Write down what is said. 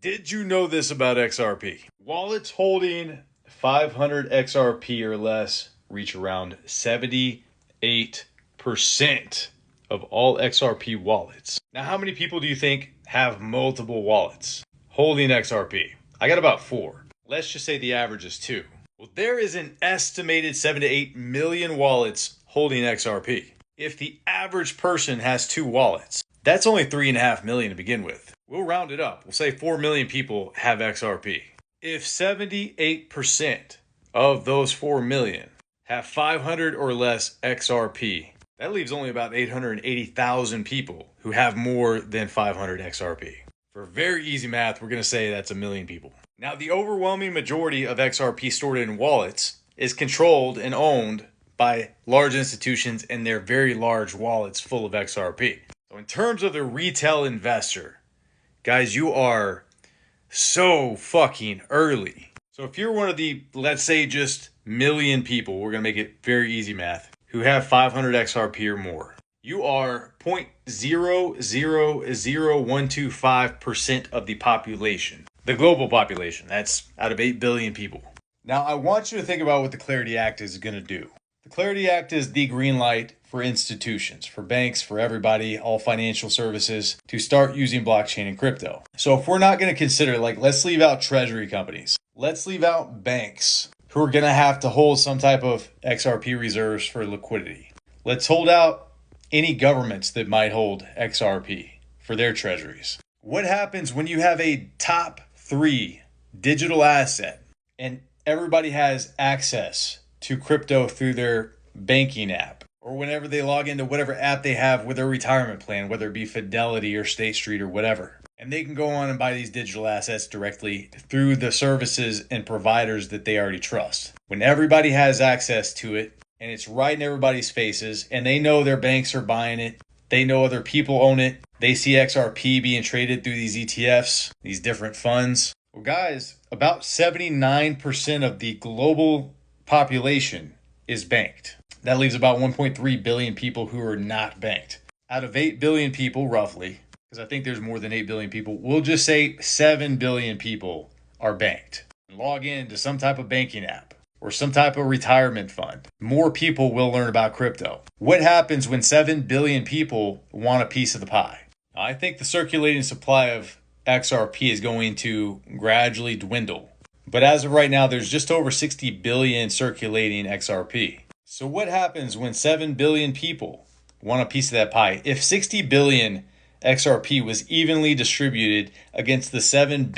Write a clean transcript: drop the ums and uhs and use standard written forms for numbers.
Did you know this about XRP? Wallets holding 500 XRP or less reach around 78% of all XRP wallets. Now, how many people do you think have multiple wallets holding XRP? I got about 4. Let's just say the average is 2. Well, there is an estimated 7 to 8 million wallets holding XRP. If the average person has 2 wallets, that's only 3.5 million to begin with. We'll round it up. We'll say 4 million people have XRP. If 78% of those 4 million have 500 or less XRP, that leaves only about 880,000 people who have more than 500 XRP. For very easy math, we're going to say that's a million people. Now, the overwhelming majority of XRP stored in wallets is controlled and owned by large institutions and their very large wallets full of XRP. So in terms of the retail investor, guys, you are so fucking early. So if you're one of the, let's say, just million people, we're going to make it very easy math, who have 500 XRP or more, you are 0.000125% of the population, the global population. That's out of 8 billion people. Now, I want you to think about what the Clarity Act is going to do. The Clarity Act is the green light for institutions, for banks, for everybody, all financial services to start using blockchain and crypto. So if we're not going to consider, let's leave out treasury companies. Let's leave out banks who are going to have to hold some type of XRP reserves for liquidity. Let's hold out any governments that might hold XRP for their treasuries. What happens when you have a top 3 digital asset and everybody has access to crypto through their banking app, or whenever they log into whatever app they have with their retirement plan, whether it be Fidelity or State Street or whatever, and they can go on and buy these digital assets directly through the services and providers that they already trust. When everybody has access to it and it's right in everybody's faces and they know their banks are buying it, they know other people own it, they see XRP being traded through these ETFs, these different funds. Well, guys, about 79% of the global population is banked. That leaves about 1.3 billion people who are not banked. Out of 8 billion people, roughly, because I think there's more than 8 billion people, we'll just say 7 billion people are banked. Log in to some type of banking app or some type of retirement fund. More people will learn about crypto. What happens when 7 billion people want a piece of the pie? I think the circulating supply of XRP is going to gradually dwindle. But as of right now, there's just over 60 billion circulating XRP. So what happens when 7 billion people want a piece of that pie? If 60 billion XRP was evenly distributed against the 7